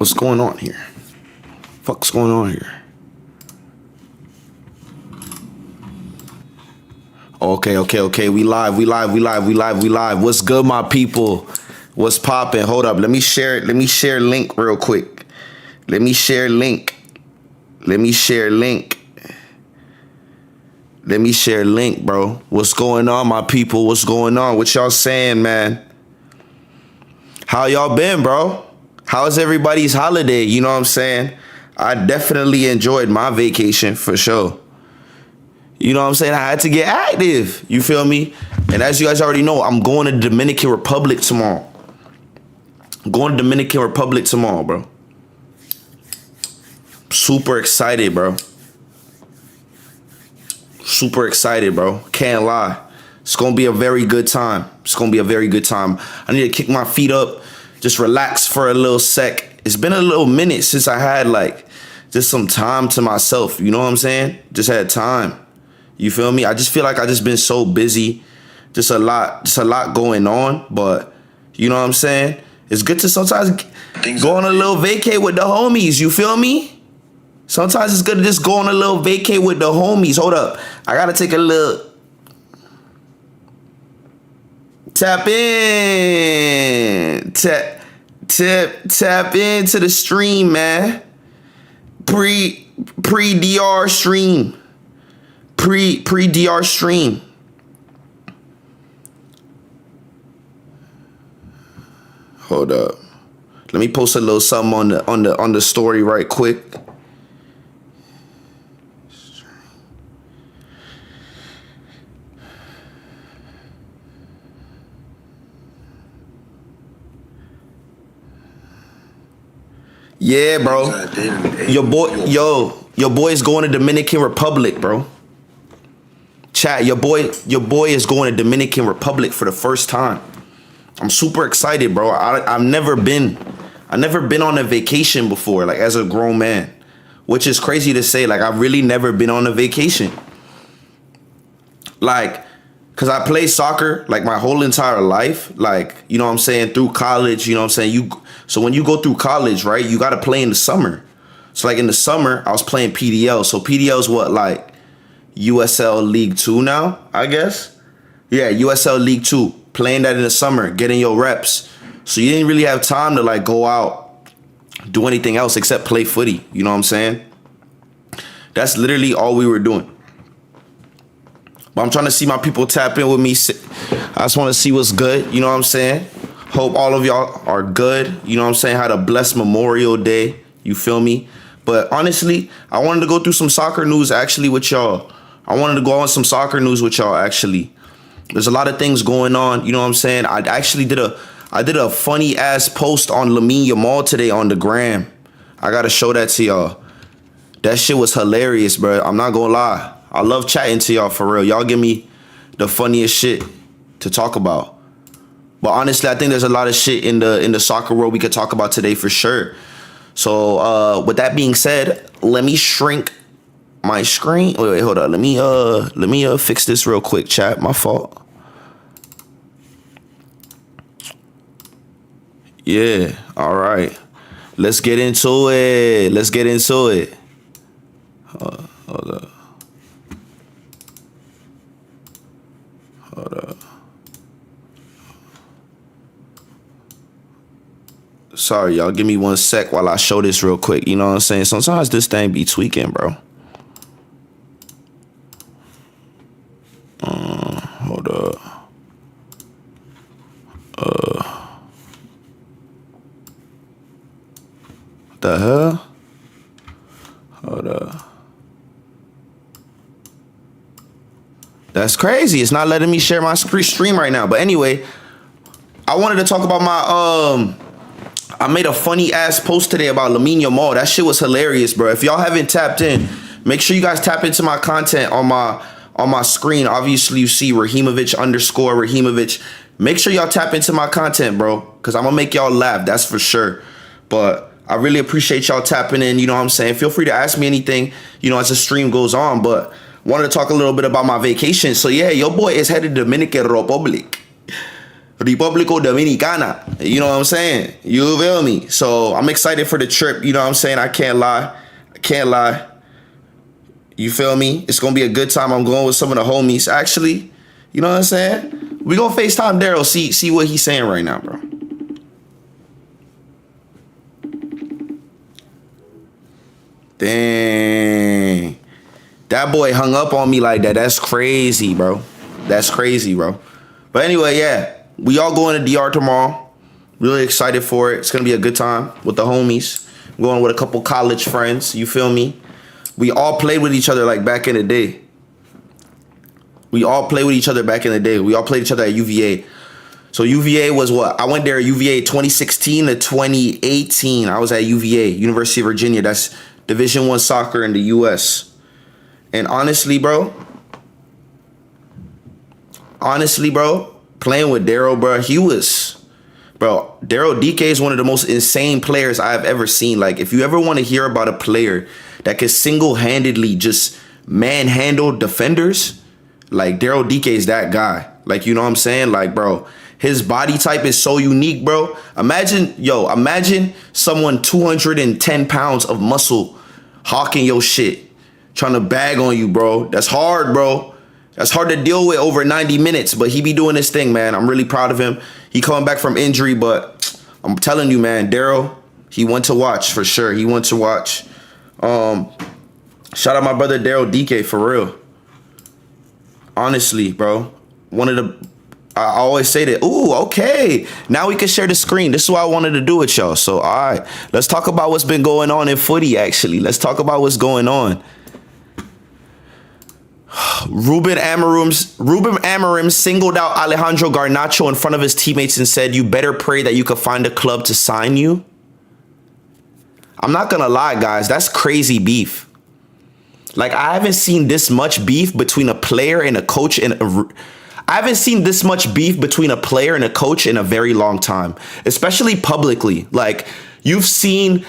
What's going on here? Fuck's going on here? Okay. We live. What's good, my people? What's popping? Hold up. Let me share link real quick. Let me share link, bro. What's going on, my people? What's going on? What y'all saying, man? How y'all been, bro? How's everybody's holiday? You know what I'm saying? I definitely enjoyed my vacation for sure. You know what I'm saying? I had to get active. You feel me? And as you guys already know, I'm going to Dominican Republic tomorrow. Bro. Super excited, bro. Can't lie. It's going to be a very good time. I need to kick my feet up, just relax for a little sec. It's been a little minute since I had just some time to myself. You know what I'm saying? Just had time. You feel me? I just feel like I just been so busy. Just a lot going on. But you know what I'm saying? It's good to sometimes go on a little vacay with the homies. You feel me? Sometimes it's good to just go on a little vacay with the homies. Hold up. I got to take a little tap in. Tap into the stream, man. Pre-DR stream. Pre-DR stream. Hold up. Let me post a little something on the story right quick. Yeah, bro. Your boy is going to Dominican Republic, bro. Chat, your boy is going to Dominican Republic for the first time. I'm super excited, bro. I've never been on a vacation before, as a grown man, which is crazy to say. I've really never been on a vacation. Cause I played soccer my whole entire life. You know what I'm saying, through college, you know what I'm saying? So when you go through college, right, you gotta play in the summer. So in the summer, I was playing PDL. So PDL is what, USL League 2 now, I guess? Yeah, USL League 2. Playing that in the summer, getting your reps. So you didn't really have time to go out, do anything else except play footy. You know what I'm saying? That's literally all we were doing. But I'm trying to see my people tap in with me. I just want to see what's good. You know what I'm saying? Hope all of y'all are good. You know what I'm saying? Had a blessed Memorial Day. You feel me? But honestly, I wanted to go through some soccer news actually with y'all. There's a lot of things going on. You know what I'm saying? I actually did a funny ass post on Lamine Yamal today on the gram. I got to show that to y'all. That shit was hilarious, bro. I'm not going to lie. I love chatting to y'all for real. Y'all give me the funniest shit to talk about. But honestly, I think there's a lot of shit in the soccer world we could talk about today for sure. So with that being said, let me shrink my screen. Wait, hold on. Let me fix this real quick, chat. My fault. Yeah. All right. Let's get into it. Hold up. Sorry, y'all. Give me 1 sec while I show this real quick. You know what I'm saying? Sometimes this thing be tweaking, bro. Hold up. What the hell? Hold up. That's crazy. It's not letting me share my stream right now. But anyway, I wanted to talk about I made a funny ass post today about Lamine Yamal. That shit was hilarious, bro. If y'all haven't tapped in, make sure you guys tap into my content on my screen. Obviously, you see Rahimovic_Rahimovic. Make sure y'all tap into my content, bro, because I'm going to make y'all laugh. That's for sure. But I really appreciate y'all tapping in. You know what I'm saying? Feel free to ask me anything, as the stream goes on. But wanted to talk a little bit about my vacation. So, yeah, your boy is headed to Dominican Republic Republico Dominicana. You know what I'm saying? You feel me? So I'm excited for the trip. You know what I'm saying? I can't lie. I can't lie. You feel me? It's going to be a good time. I'm going with some of the homies. Actually, you know what I'm saying? We going to FaceTime Daryl, see what he's saying right now, bro. Dang. That boy hung up on me like that. That's crazy, bro. That's crazy, bro. But anyway, yeah. We all going to DR tomorrow. Really excited for it. It's going to be a good time with the homies. I'm going with a couple college friends. You feel me? We all played with each other like back in the day. We all played with each other back in the day. We all played each other at UVA. So UVA was what? I went there at UVA 2016 to 2018. I was at UVA, University of Virginia. That's Division I soccer in the U.S. And honestly, bro, playing with Daryl, bro, Daryl DK is one of the most insane players I've ever seen. Like, if you ever want to hear about a player that could single-handedly just manhandle defenders, like, Daryl DK is that guy. Like, you know what I'm saying? Like, bro, his body type is so unique, bro. Imagine someone 210 pounds of muscle hawking your shit, trying to bag on you, bro. That's hard, bro. That's hard to deal with over 90 minutes, but he be doing this thing, man. I'm really proud of him. He coming back from injury, but I'm telling you, man, Daryl, he went to watch for sure. He went to watch. Shout out my brother Daryl DK for real. Honestly, bro. I always say that. Ooh, okay. Now we can share the screen. This is what I wanted to do with y'all. So, all right. Let's talk about what's been going on in footy, actually. Let's talk about what's going on. Ruben Amorim singled out Alejandro Garnacho in front of his teammates and said, "You better pray that you could find a club to sign you." I'm not going to lie, guys. That's crazy beef. Like, I haven't seen this much beef between a player and a coach I haven't seen this much beef between a player and a coach in a very long time, especially publicly. Like, you've seen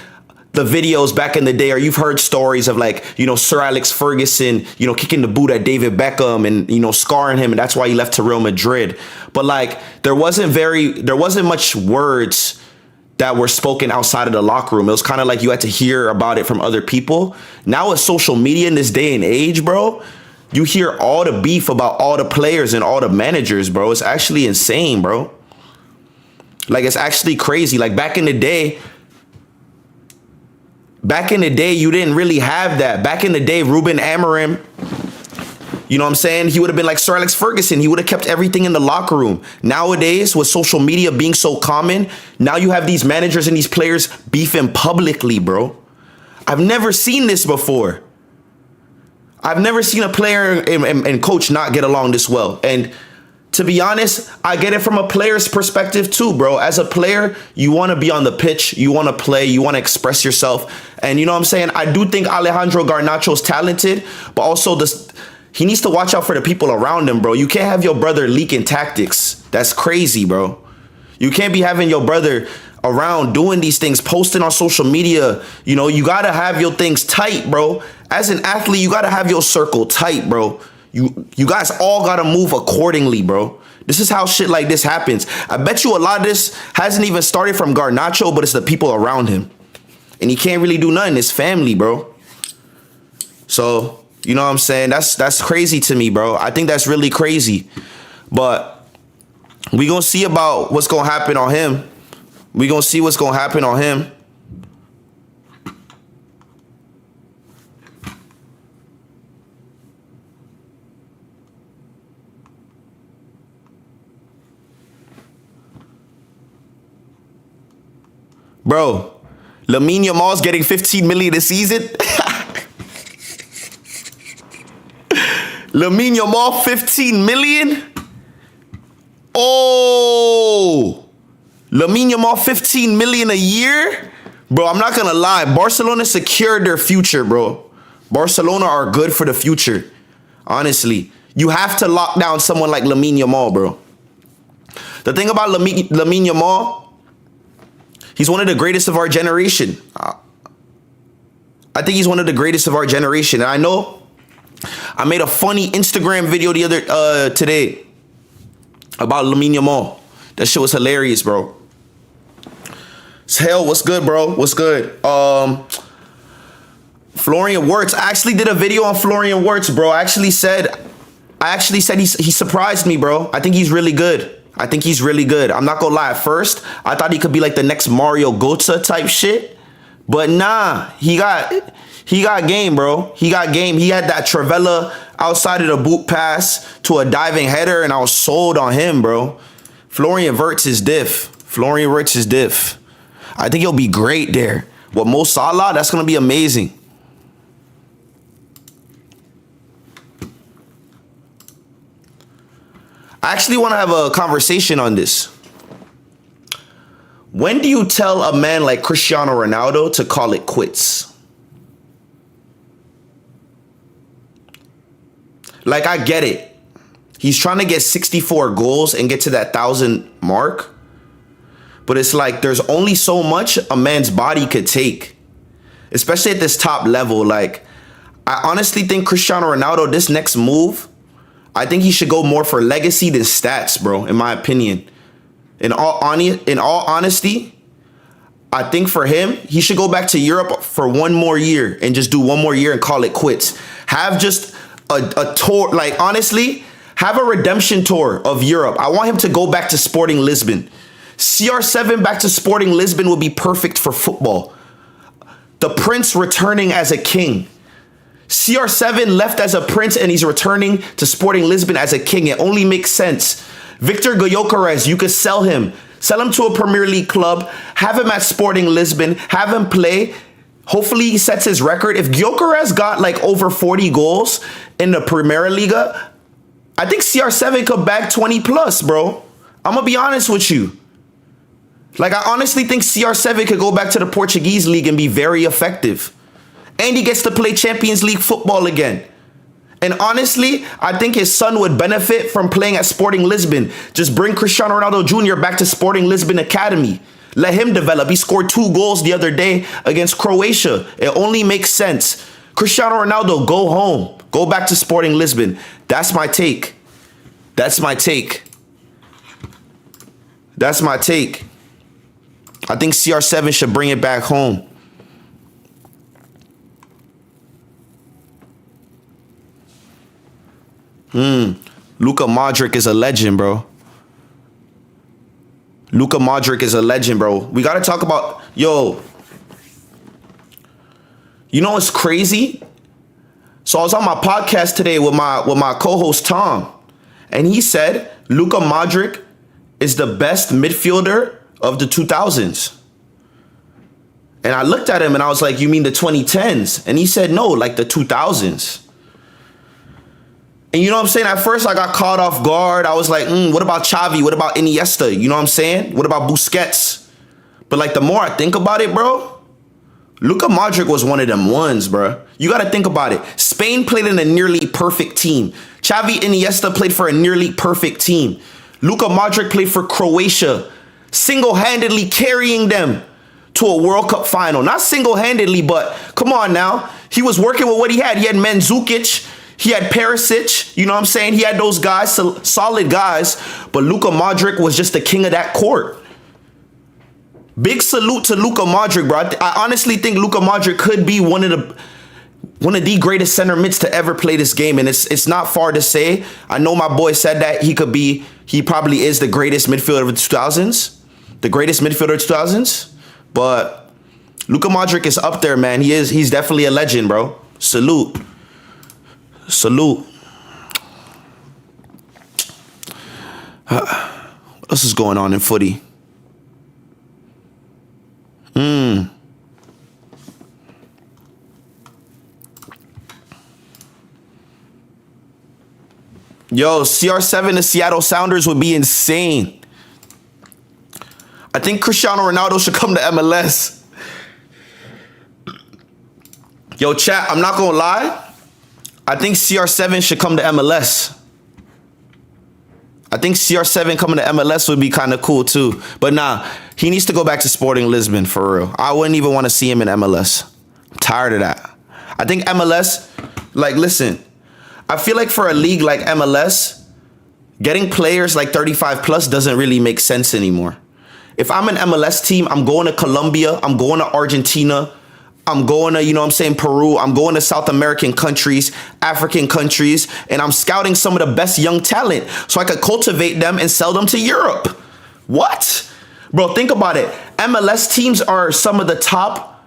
the videos back in the day, or you've heard stories of, like, you know, Sir Alex Ferguson, you know, kicking the boot at David Beckham and, you know, scarring him. And that's why he left to Real Madrid. But, like, there wasn't much words that were spoken outside of the locker room. It was kind of like you had to hear about it from other people. Now with social media in this day and age, bro, you hear all the beef about all the players and all the managers, bro. It's actually insane, bro. Like, it's actually crazy. Like, back in the day, you didn't really have that. Back in the day, Ruben Amorim, you know what I'm saying? He would have been like Sir Alex Ferguson. He would have kept everything in the locker room. Nowadays, with social media being so common, now you have these managers and these players beefing publicly, bro. I've never seen this before. I've never seen a player and coach not get along this well. And to be honest, I get it from a player's perspective too, bro. As a player, you want to be on the pitch. You want to play. You want to express yourself. And you know what I'm saying? I do think Alejandro Garnacho's talented, but also he needs to watch out for the people around him, bro. You can't have your brother leaking tactics. That's crazy, bro. You can't be having your brother around doing these things, posting on social media. You know, you got to have your things tight, bro. As an athlete, you got to have your circle tight, bro. You guys all got to move accordingly, bro. This is how shit like this happens. I bet you a lot of this hasn't even started from Garnacho, but it's the people around him. And he can't really do nothing. His family, bro. So, you know what I'm saying? That's crazy to me, bro. I think that's really crazy. But we going to see about what's going to happen on him. We going to see what's going to happen on him. Bro, Lamine Yamal's getting $15 million a season. Lamine Yamal, $15 million. Oh, Lamine Yamal, $15 million a year. Bro, I'm not gonna lie. Barcelona secured their future, bro. Barcelona are good for the future. Honestly, you have to lock down someone like Lamine Yamal, bro. The thing about Lamine Yamal, he's one of the greatest of our generation. I think he's one of the greatest of our generation. And I know I made a funny Instagram video today about Lamine Yamal. That shit was hilarious, bro. Hell, what's good, bro? What's good? Florian Wirtz. I actually did a video on Florian Wirtz, bro. I actually said he surprised me, bro. I think he's really good. I'm not gonna lie. At first, I thought he could be like the next Mario Götze type shit. But nah, he got game, bro. He got game. He had that Travella outside of the boot pass to a diving header, and I was sold on him, bro. Florian Wirtz is diff. I think he'll be great there. With Mo Salah, that's gonna be amazing. I actually want to have a conversation on this. When do you tell a man like Cristiano Ronaldo to call it quits? Like, I get it. He's trying to get 64 goals and get to that 1,000 mark. But it's like there's only so much a man's body could take, especially at this top level. Like, I honestly think Cristiano Ronaldo, this next move, I think he should go more for legacy than stats, bro, in my opinion. In all honesty, I think for him, he should go back to Europe for one more year and just do one more year and call it quits. Have just a tour, like, honestly, have a redemption tour of Europe. I want him to go back to Sporting Lisbon. CR7 back to Sporting Lisbon would be perfect for football. The Prince returning as a king. CR7 left as a prince and he's returning to Sporting Lisbon as a king. It only makes sense. Victor Gyökeres, you could sell him. Sell him to a Premier League club. Have him at Sporting Lisbon. Have him play. Hopefully he sets his record. If Gyökeres got like over 40 goals in the Premier Liga, I think CR7 could bag 20 plus, bro. I'm going to be honest with you. Like, I honestly think CR7 could go back to the Portuguese league and be very effective. And he gets to play Champions League football again. And honestly, I think his son would benefit from playing at Sporting Lisbon. Just bring Cristiano Ronaldo Jr. back to Sporting Lisbon Academy. Let him develop. He scored 2 goals the other day against Croatia. It only makes sense. Cristiano Ronaldo, go home. Go back to Sporting Lisbon. That's my take. I think CR7 should bring it back home. Luka Modric is a legend, bro. We got to talk about, yo, you know what's crazy? So I was on my podcast today with my co-host Tom, and he said Luka Modric is the best midfielder of the 2000s. And I looked at him and I was like, you mean the 2010s? And he said, no, like the 2000s. And you know what I'm saying? At first, I got caught off guard. I was like, what about Xavi? What about Iniesta? You know what I'm saying? What about Busquets? But like, the more I think about it, bro, Luka Modric was one of them ones, bro. You got to think about it. Spain played in a nearly perfect team. Xavi Iniesta played for a nearly perfect team. Luka Modric played for Croatia, single-handedly carrying them to a World Cup final. Not single-handedly, but come on now. He was working with what he had. He had Mandzukic. He had Perisic, you know what I'm saying? He had those guys, solid guys, but Luka Modric was just the king of that court. Big salute to Luka Modric, bro. I honestly think Luka Modric could be one of the greatest center mids to ever play this game, and it's not far to say. I know my boy said that he probably is the greatest midfielder of the 2000s, but Luka Modric is up there, man. He's definitely a legend, bro. Salute. What else is going on in footy? Yo, CR7 to Seattle Sounders would be insane. I think Cristiano Ronaldo should come to MLS. Yo, chat, I'm not gonna lie. I think CR7 should come to MLS. I think CR7 coming to MLS would be kind of cool too. But nah, he needs to go back to Sporting Lisbon for real. I wouldn't even want to see him in MLS. I'm tired of that. I think MLS, like, listen, I feel like for a league like MLS, Getting players like 35 plus doesn't really make sense anymore. If I'm an MLS team, I'm going to Colombia, I'm going to Argentina, I'm going to, you know what I'm saying, Peru, I'm going to South American countries, African countries, and I'm scouting some of the best young talent so I could cultivate them and sell them to Europe. What? Bro, think about it. MLS teams are some of the top.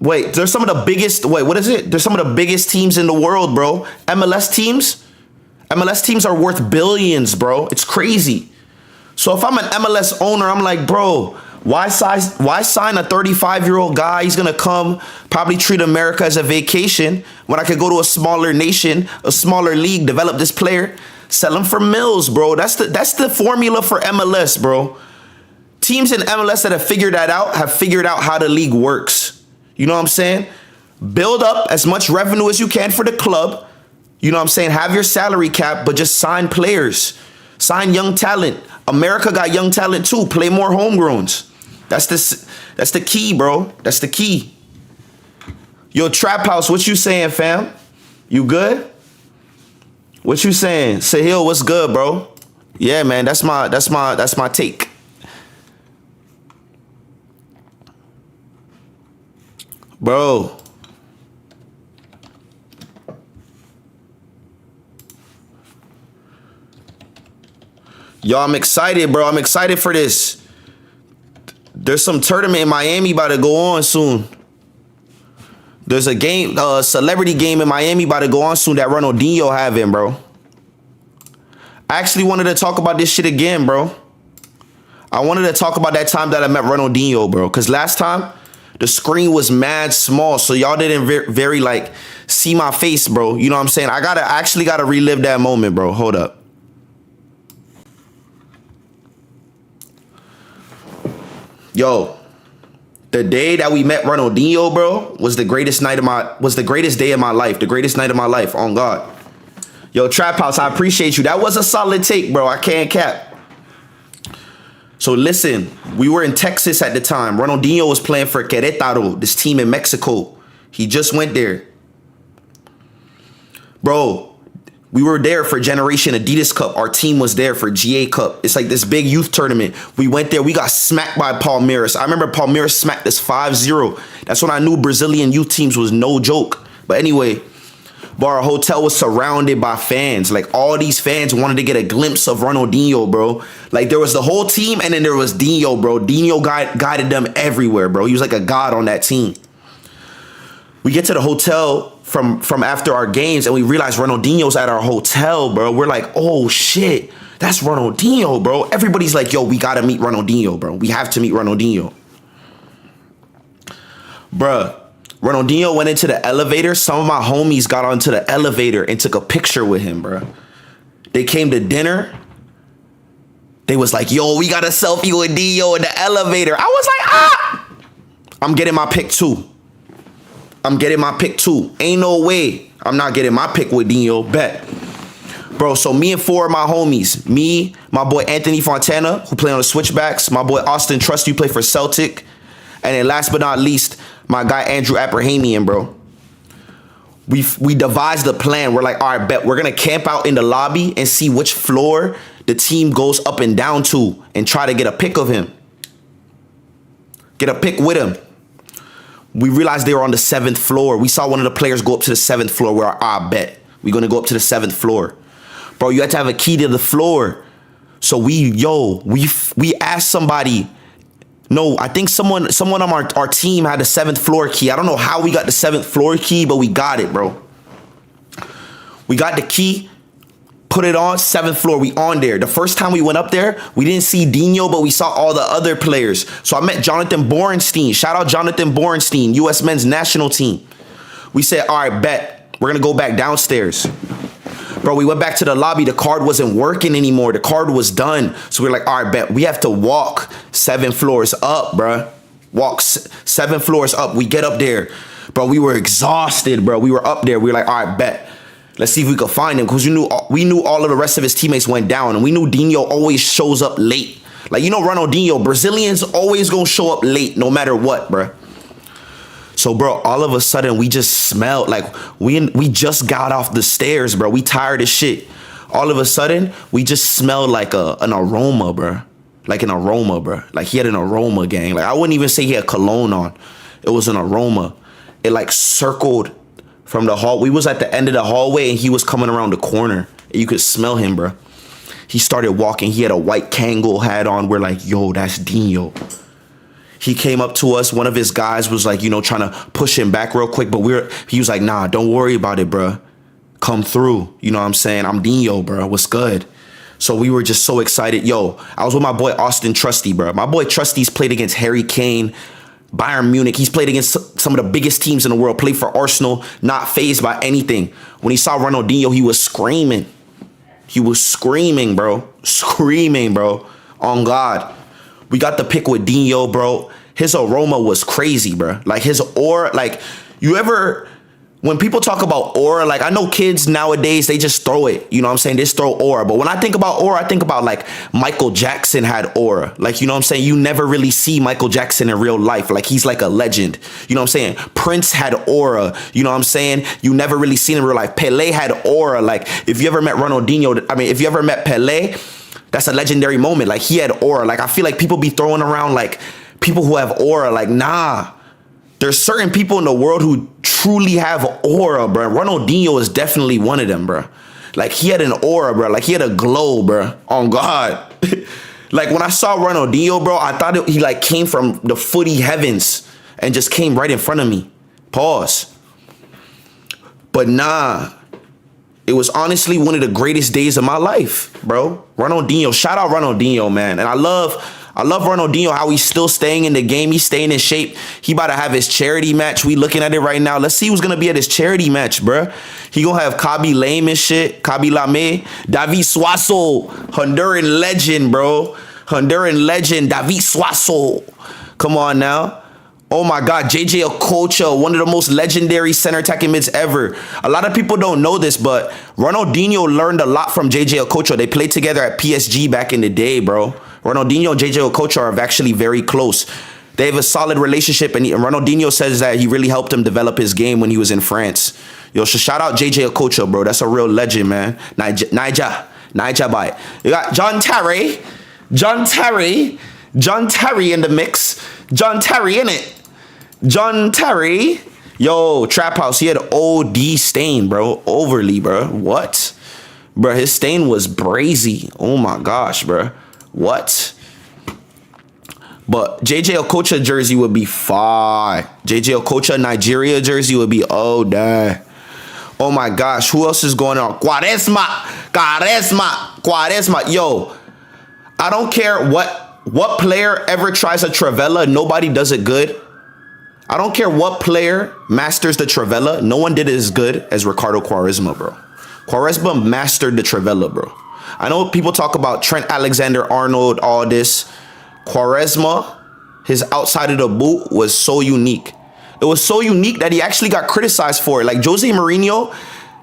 Wait, they're some of the biggest. Wait, what is it? They're some of the biggest teams in the world, bro. MLS teams are worth billions, bro. It's crazy. So if I'm an MLS owner, I'm like, bro, why sign a 35-year-old guy? He's going to come, probably treat America as a vacation when I could go to a smaller nation, a smaller league, develop this player, sell him for mills, bro. That's the formula for MLS, bro. Teams in MLS that have figured that out have figured out how the league works. You know what I'm saying? Build up as much revenue as you can for the club. You know what I'm saying? Have your salary cap, but just sign players. Sign young talent. America got young talent too. Play more homegrowns. That's the key, bro. That's the key. Yo, Trap House, what you saying, fam? You good? What you saying? Sahil, what's good, bro? Yeah, man, that's my take. Bro. Yo, I'm excited, bro. I'm excited for this. There's some tournament in Miami about to go on soon. There's a game, celebrity game in Miami about to go on soon that Ronaldinho having, bro. I actually wanted to talk about this shit again, bro. I wanted to talk about that time that I met Ronaldinho, bro. Because last time, the screen was mad small, so y'all didn't very like see my face, bro. You know what I'm saying? I actually gotta relive that moment, bro. Hold up. Yo, the day that we met Ronaldinho, bro, was the greatest day of my life. The greatest night of my life, on God. Yo, Trap House, I appreciate you. That was a solid take, bro. I can't cap. So listen, we were in Texas at the time. Ronaldinho was playing for Querétaro, this team in Mexico. He just went there. Bro, we were there for Generation Adidas Cup. Our team was there for GA Cup. It's like this big youth tournament. We went there. We got smacked by Palmeiras. I remember Palmeiras smacked us 5-0. That's when I knew Brazilian youth teams was no joke. But anyway, our hotel was surrounded by fans. Like, all these fans wanted to get a glimpse of Ronaldinho, bro. Like, there was the whole team, and then there was Dinho, bro. Dinho guided them everywhere, bro. He was like a god on that team. We get to the hotel from after our games, and we realize Ronaldinho's at our hotel, bro. We're like, oh shit, that's Ronaldinho, bro. Everybody's like, yo, we gotta meet Ronaldinho, bro. We have to meet Ronaldinho. Bruh, Ronaldinho went into the elevator. Some of my homies got onto the elevator and took a picture with him, bruh. They came to dinner. They was like, yo, we got a selfie with Dinho in the elevator. I was like, ah! I'm getting my pic too. Ain't no way I'm not getting my pick with Dinho. Bet. Bro, so me and four of my homies, me, my boy Anthony Fontana, who play on the switchbacks, my boy Austin Trust, who play for Celtic, and then last but not least, my guy Andrew Abrahamian, bro. We devised a plan. We're like, all right, bet. We're going to camp out in the lobby and see which floor the team goes up and down to and try to get a pic of him. Get a pic with him. We realized they were on the 7th floor. We saw one of the players go up to the 7th floor. We're like, I bet we're going to go up to the 7th floor. Bro, you have to have a key to the floor. So we asked somebody. No, I think someone on our team had the 7th floor key. I don't know how we got the 7th floor key, but we got it, bro. We got the key. Put it on, 7th floor, we on there. The first time we went up there, we didn't see Dinho, but we saw all the other players. So I met Jonathan Borenstein. Shout out Jonathan Borenstein, U.S. men's national team. We said, all right, bet. We're going to go back downstairs. Bro, we went back to the lobby. The card wasn't working anymore. The card was done. So we're like, all right, bet. We have to walk 7 floors up, bro. Walk 7 floors up. We get up there. Bro, we were exhausted, bro. We were up there. We were like, all right, bet. Let's see if we could find him, because we knew all of the rest of his teammates went down, and we knew Dinho always shows up late. Like, you know, Ronaldinho, Brazilians always gonna show up late no matter what, bro. So, bro, all of a sudden we just smelled like we just got off the stairs, bro. We tired as shit. All of a sudden, we just smelled like an aroma, bro. Like an aroma, bro. Like he had an aroma, gang. Like I wouldn't even say he had cologne on. It was an aroma. It like circled from the hall. We was at the end of the hallway and he was coming around the corner. And you could smell him, bro. He started walking. He had a white Kangol hat on. We're like, yo, that's Dino. He came up to us. One of his guys was like, you know, trying to push him back real quick. But he was like, nah, don't worry about it, bro. Come through. You know what I'm saying? I'm Dino, bro. What's good? So we were just so excited. Yo, I was with my boy Austin Trusty, bro. My boy Trusty's played against Harry Kane, Bayern Munich. He's played against some of the biggest teams in the world. Played for Arsenal, not fazed by anything. When he saw Ronaldinho, he was screaming. He was screaming, bro. Screaming, bro. On God. We got the pick with Dino, bro. His aroma was crazy, bro. Like his aura, like you ever... When people talk about aura, like I know kids nowadays, they just throw it. You know what I'm saying? They just throw aura. But when I think about aura, I think about like Michael Jackson had aura. Like, you know what I'm saying? You never really see Michael Jackson in real life. Like he's like a legend. You know what I'm saying? Prince had aura. You know what I'm saying? You never really seen in real life. Pele had aura. Like if you ever met Ronaldinho, I mean, if you ever met Pele, that's a legendary moment. Like he had aura. Like I feel like people be throwing around like people who have aura. Like, nah. There's certain people in the world who truly have aura, bro. Ronaldinho is definitely one of them, bro. Like, he had an aura, bro. Like, he had a glow, bro. On God. Like, when I saw Ronaldinho, bro, I thought he, like, came from the footy heavens and just came right in front of me. Pause. But nah. It was honestly one of the greatest days of my life, bro. Ronaldinho. Shout out Ronaldinho, man. And I love Ronaldinho, how he's still staying in the game. He's staying in shape. He about to have his charity match. We looking at it right now. Let's see who's going to be at his charity match, bruh. He going to have Kaby Lame and shit. Kaby Lame. David Suazo. Honduran legend, bro. Honduran legend. David Suazo. Come on now. Oh my God, JJ Okocha, one of the most legendary center attacking mids ever. A lot of people don't know this, but Ronaldinho learned a lot from JJ Okocha. They played together at PSG back in the day, bro. Ronaldinho and JJ Okocha are actually very close. They have a solid relationship, and Ronaldinho says that he really helped him develop his game when he was in France. Yo, so shout out JJ Okocha, bro. That's a real legend, man. Niger bye. You got John Terry in the mix. John Terry in it. John Terry. Yo, Trap House, he had OD stain, bro. Overly, bro. What? Bro, his stain was brazy. Oh my gosh, bro. What? But JJ Okocha jersey would be fire. JJ Okocha Nigeria jersey would be damn. Oh my gosh, who else is going on? Quaresma. Yo, I don't care what player ever tries a Travella, nobody does it good. I don't care what player masters the Travella, no one did it as good as Ricardo Quaresma, bro. Quaresma mastered the Travella, bro. I know people talk about Trent Alexander-Arnold, all this. Quaresma, his outside of the boot was so unique. It was so unique that he actually got criticized for it. Like Jose Mourinho,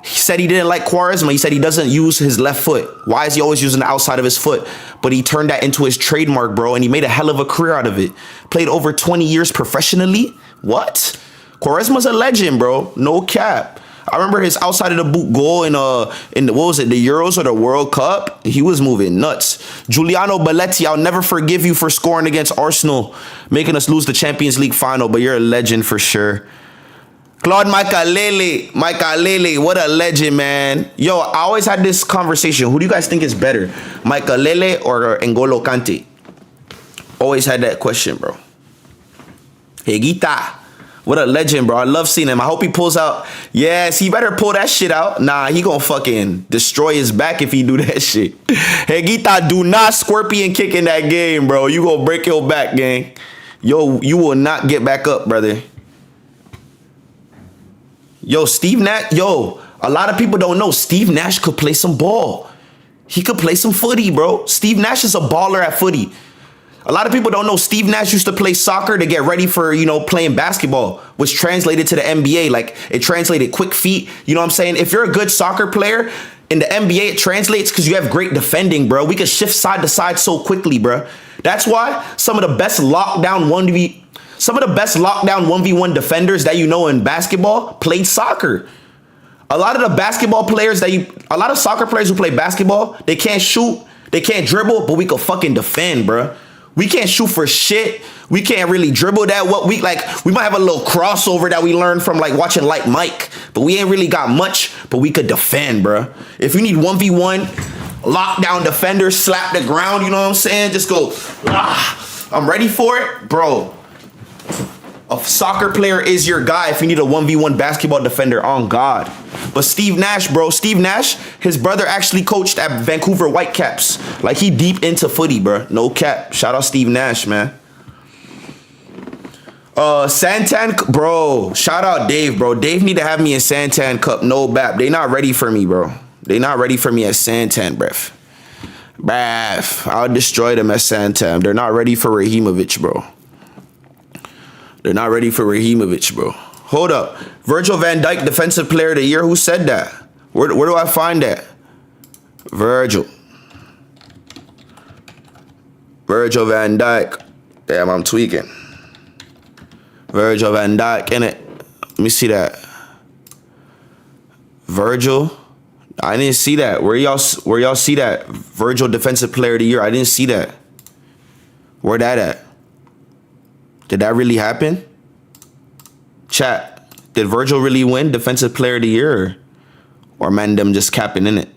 he said he didn't like Quaresma. He said he doesn't use his left foot. Why is he always using the outside of his foot? But he turned that into his trademark, bro, and he made a hell of a career out of it. Played over 20 years professionally. What? Quaresma's a legend, bro. No cap. I remember his outside of the boot goal in the, what was it, the Euros or the World Cup? He was moving nuts. Giuliano Belletti, I'll never forgive you for scoring against Arsenal, making us lose the Champions League final, but you're a legend for sure. Claude Makalele, what a legend, man. Yo, I always had this conversation. Who do you guys think is better, Makalele or N'Golo Kante? Always had that question, bro. Higuita. What a legend, bro. I love seeing him. I hope he pulls out. Yes, he better pull that shit out. Nah, he gonna fucking destroy his back if he do that shit. Higuita, do not scorpion kick in that game, bro. You gonna break your back, gang. Yo, you will not get back up, brother. Yo, Steve Nash. Yo, a lot of people don't know Steve Nash could play some ball. He could play some footy, bro. Steve Nash is a baller at footy. A lot of people don't know Steve Nash used to play soccer to get ready for, playing basketball, which translated to the NBA. Like, it translated quick feet. You know what I'm saying? If you're a good soccer player in the NBA, it translates because you have great defending, bro. We can shift side to side so quickly, bro. That's why some of the best lockdown 1v1 defenders that you know in basketball played soccer. A lot of the basketball players a lot of soccer players who play basketball, they can't shoot, they can't dribble, but we can fucking defend, bruh. We can't shoot for shit. We can't really dribble that. We might have a little crossover that we learned from like watching Like Mike, but we ain't really got much, but we could defend, bruh. If you need 1v1, lockdown defender, slap the ground, you know what I'm saying? Just go, I'm ready for it, bro. A soccer player is your guy if you need a 1v1 basketball defender, on God. But Steve Nash, bro, Steve Nash, his brother actually coached at Vancouver Whitecaps. Like, he deep into footy, bro. No cap. Shout out Steve Nash, man. Santan, bro. Shout out Dave, bro. Dave need to have me in Santan Cup. No bap. They not ready for me, bro. They not ready for me at Santan, bruv. I'll destroy them at Santan. They're not ready for Rahimovic, bro. They're not ready for Rahimovic, bro. Hold up. Virgil van Dijk, Defensive Player of the Year. Who said that? Where do I find that? Virgil van Dijk. Damn, I'm tweaking. Virgil van Dijk, innit? Let me see that. Virgil. I didn't see that. Where y'all see that? Virgil Defensive Player of the Year. I didn't see that. Where that at? Did that really happen? Chat, did Virgil really win Defensive Player of the Year? Or man, them just capping in it?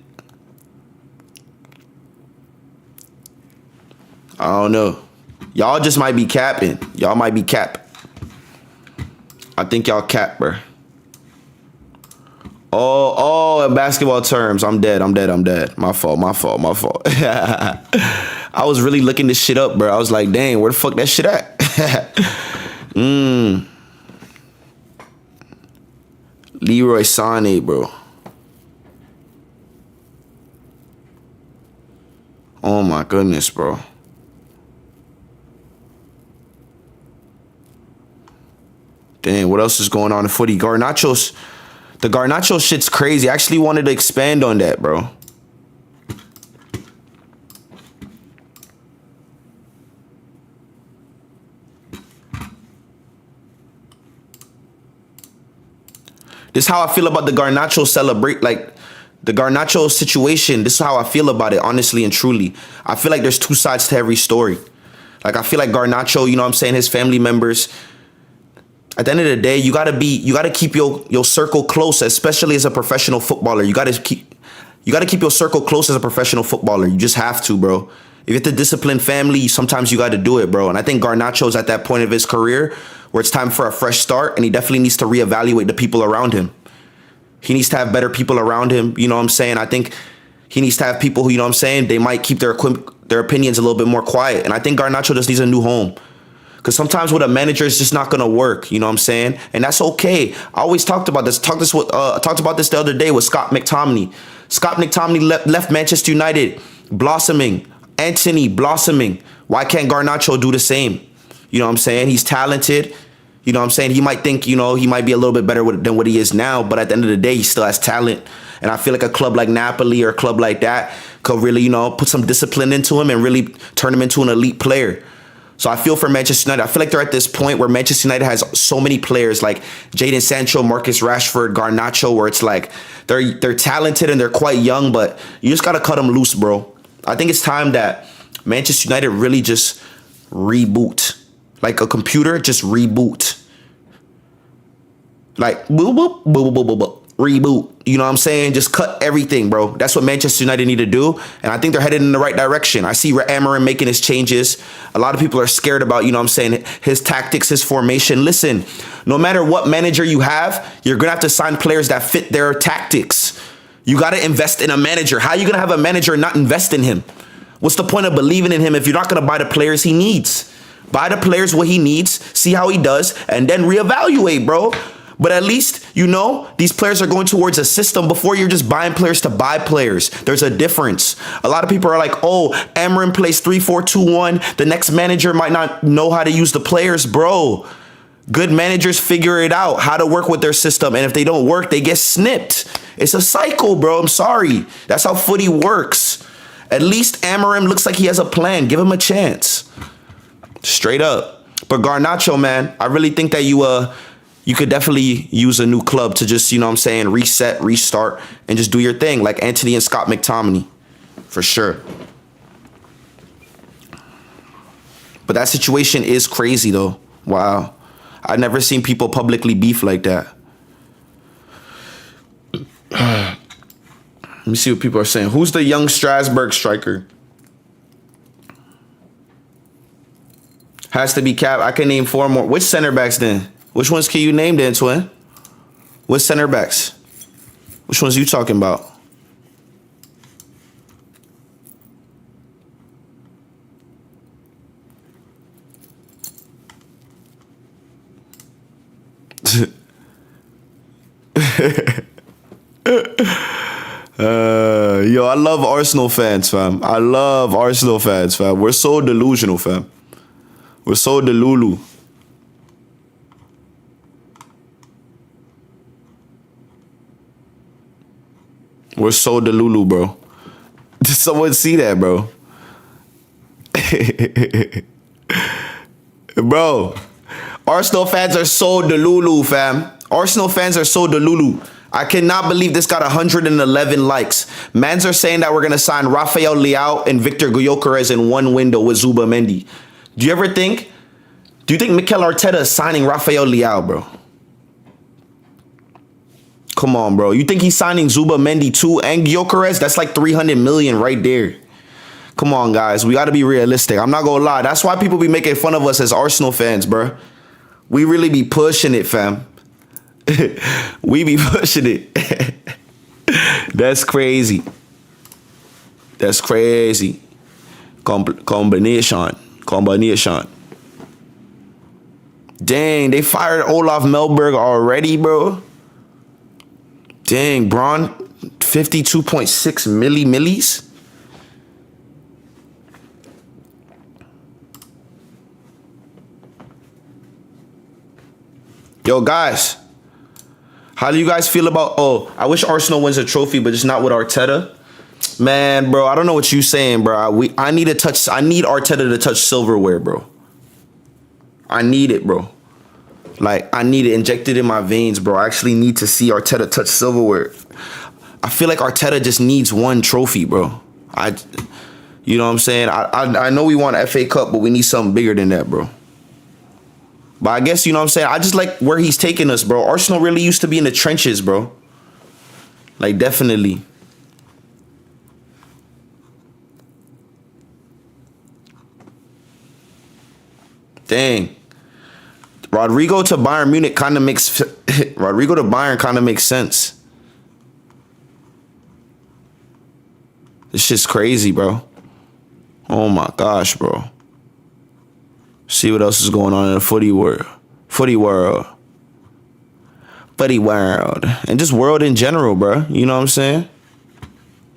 I don't know. Y'all just might be capping. Y'all might be cap. I think y'all cap, bro. Oh, in basketball terms, I'm dead. My fault. I was really looking this shit up, bro. I was like, dang, where the fuck that shit at? Leroy Sané, bro. Oh my goodness, bro. Dang, what else is going on in footy? The Garnacho shit's crazy. I actually wanted to expand on that, bro. This is how I feel about the Garnacho the Garnacho situation. This is how I feel about it, honestly and truly. I feel like there's two sides to every story. Like, I feel like Garnacho, you know what I'm saying, his family members, at the end of the day, you gotta keep your circle close, especially as a professional footballer. You gotta keep your circle close as a professional footballer. You just have to, bro. If you have to discipline family, sometimes you gotta do it, bro. And I think Garnacho's at that point of his career where it's time for a fresh start, and he definitely needs to reevaluate the people around him. He needs to have better people around him, you know what I'm saying? I think he needs to have people who, you know what I'm saying, they might keep their opinions a little bit more quiet. And I think Garnacho just needs a new home. Because sometimes with a manager, it's just not going to work. You know what I'm saying? And that's okay. I always talked about this. Talked about this the other day with Scott McTominay. Scott McTominay left Manchester United blossoming. Anthony blossoming. Why can't Garnacho do the same? You know what I'm saying? He's talented. You know what I'm saying? He might think, you know, he might be a little bit better than what he is now. But at the end of the day, he still has talent. And I feel like a club like Napoli or a club like that could really, you know, put some discipline into him and really turn him into an elite player. So I feel for Manchester United. I feel like they're at this point where Manchester United has so many players like Jadon Sancho, Marcus Rashford, Garnacho, where it's like they're talented and they're quite young, but you just got to cut them loose, bro. I think it's time that Manchester United really just reboot. Like a computer, just reboot. Like, boop, boop, boop, boop, boop, boop. Reboot. You know what I'm saying? Just cut everything, bro. That's what Manchester United need to do. And I think they're headed in the right direction. I see Amorim making his changes. A lot of people are scared about, you know what I'm saying, his tactics, his formation. Listen, no matter what manager you have, you're going to have to sign players that fit their tactics. You got to invest in a manager. How are you going to have a manager and not invest in him? What's the point of believing in him if you're not going to buy the players he needs? Buy the players what he needs, see how he does, and then reevaluate, bro. But at least, you know, these players are going towards a system before you're just buying players to buy players. There's a difference. A lot of people are like, oh, Amorim plays 3-4-2-1. The next manager might not know how to use the players, bro. Good managers figure it out, how to work with their system. And if they don't work, they get snipped. It's a cycle, bro. I'm sorry. That's how footy works. At least Amorim looks like he has a plan. Give him a chance. Straight up. But Garnacho, man, I really think that you could definitely use a new club to just, you know what I'm saying, reset, restart, and just do your thing, like Anthony and Scott McTominay, for sure. But that situation is crazy, though. Wow. I've never seen people publicly beef like that. Let me see what people are saying. Who's the young Strasbourg striker? Has to be Cap. I can name 4 more. Which center backs then? Which ones can you name then, twin? What center backs? Which ones you talking about? Yo, I love Arsenal fans, fam. I love Arsenal fans, fam. We're so delusional, fam. We're so delulu. We're so delulu, bro. Did someone see that, bro? Bro, Arsenal fans are so delulu, fam. Arsenal fans are so delulu. I cannot believe this got 111 likes. Mans are saying that we're going to sign Rafael Leao and Victor Gyökeres in one window with Zubamendi. Do you think Mikel Arteta is signing Rafael Leao, bro? Come on, bro. You think he's signing Zubamendi too and Gyökeres? That's like 300 million right there. Come on, guys. We got to be realistic. I'm not going to lie. That's why people be making fun of us as Arsenal fans, bro. We really be pushing it, fam. We be pushing it. That's crazy. That's crazy. Combination. Dang, they fired Olaf Melberg already, bro. Dang, Braun, 52.6 millis. Yo, guys. How do you guys feel about, I wish Arsenal wins a trophy, but just not with Arteta. Man, bro, I don't know what you saying, bro. I need Arteta to touch silverware, bro. I need it, bro. Like, I need it injected in my veins, bro. I actually need to see Arteta touch silverware. I feel like Arteta just needs one trophy, bro. You know what I'm saying? I know we want an FA Cup, but we need something bigger than that, bro. But I guess, you know what I'm saying? I just like where he's taking us, bro. Arsenal really used to be in the trenches, bro. Like, definitely. Dang. Rodrigo to Bayern Munich kind of makes... Rodrigo to Bayern kind of makes sense. This shit's crazy, bro. Oh, my gosh, bro. See what else is going on in the footy world. And just world in general, bro. You know what I'm saying?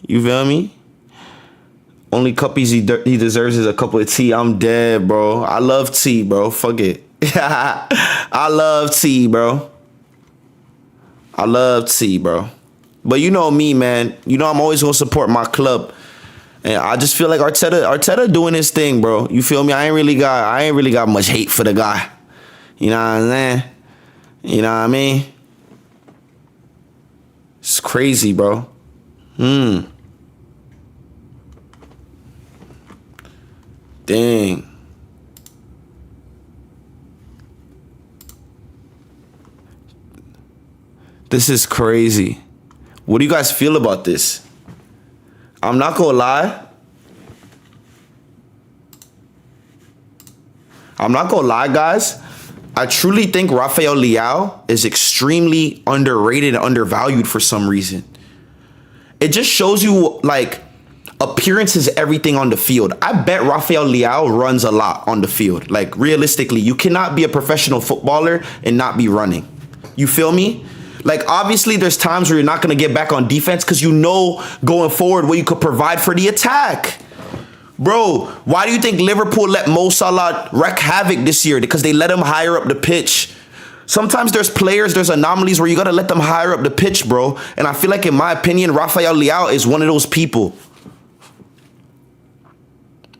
You feel me? Only cuppies he deserves is a cup of tea. I'm dead, bro. I love tea, bro. Fuck it. I love tea, bro. But you know me, man. You know I'm always going to support my club. And I just feel like Arteta doing his thing, bro. You feel me? I ain't really got much hate for the guy. You know what I'm saying? You know what I mean? It's crazy, bro. Dang. This is crazy. What do you guys feel about this? I'm not gonna lie. Guys. I truly think Rafael Leao is extremely underrated and undervalued for some reason. It just shows you, like, appearance is everything on the field. I bet Rafael Leao runs a lot on the field. Like, realistically, you cannot be a professional footballer and not be running. You feel me? Like, obviously, there's times where you're not going to get back on defense because you know going forward what you could provide for the attack. Bro, why do you think Liverpool let Mo Salah wreak havoc this year? Because they let him higher up the pitch. Sometimes there's anomalies where you got to let them higher up the pitch, bro. And I feel like, in my opinion, Rafael Leao is one of those people.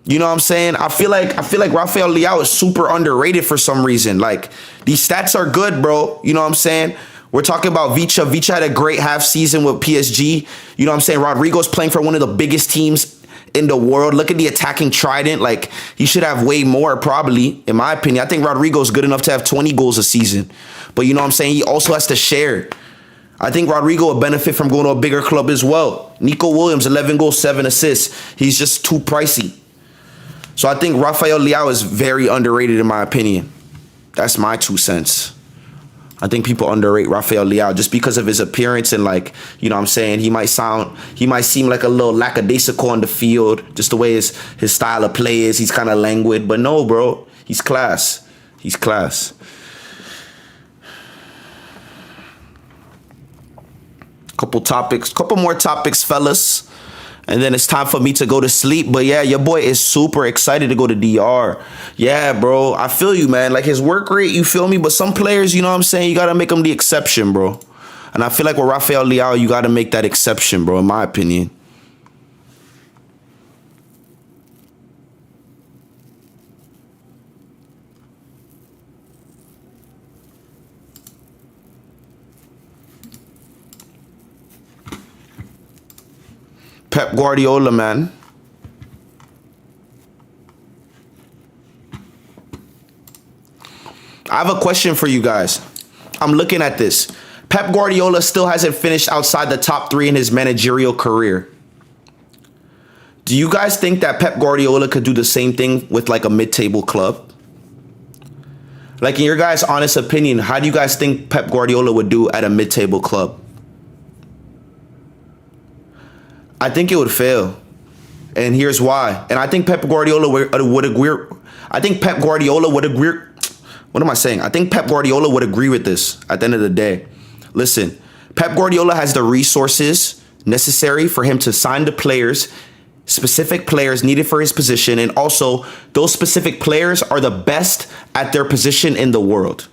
You know what I'm saying? I feel like Rafael Leao is super underrated for some reason. Like these stats are good, bro. You know what I'm saying? We're talking about Vicha. Vicha had a great half season with PSG. You know what I'm saying? Rodrigo's playing for one of the biggest teams in the world. Look at the attacking trident. Like he should have way more, probably, in my opinion. I think Rodrigo's good enough to have 20 goals a season. But you know what I'm saying? He also has to share. I think Rodrigo would benefit from going to a bigger club as well. Nico Williams, 11 goals, 7 assists. He's just too pricey. So I think Rafael Leao is very underrated in my opinion. That's my 2 cents. I think people underrate Rafael Leao just because of his appearance and like, you know what I'm saying, he might seem like a little lackadaisical on the field, just the way his style of play is. He's kind of languid, but no, bro, he's class. He's class. Couple more topics, fellas. And then it's time for me to go to sleep. But yeah, your boy is super excited to go to DR. Yeah, bro. I feel you, man. Like his work rate, you feel me? But some players, you know what I'm saying? You got to make them the exception, bro. And I feel like with Rafael Leao, you got to make that exception, bro, in my opinion. Pep Guardiola, man. I have a question for you guys. I'm looking at this. Pep Guardiola still hasn't finished outside the top 3 in his managerial career. Do you guys think that Pep Guardiola could do the same thing with like a mid-table club? Like in your guys' honest opinion, how do you guys think Pep Guardiola would do at a mid-table club? I think it would fail. And here's why. And I think Pep Guardiola would agree. I think Pep Guardiola would agree. What am I saying? I think Pep Guardiola would agree with this at the end of the day. Listen, Pep Guardiola has the resources necessary for him to sign the players, specific players needed for his position. And also, those specific players are the best at their position in the world.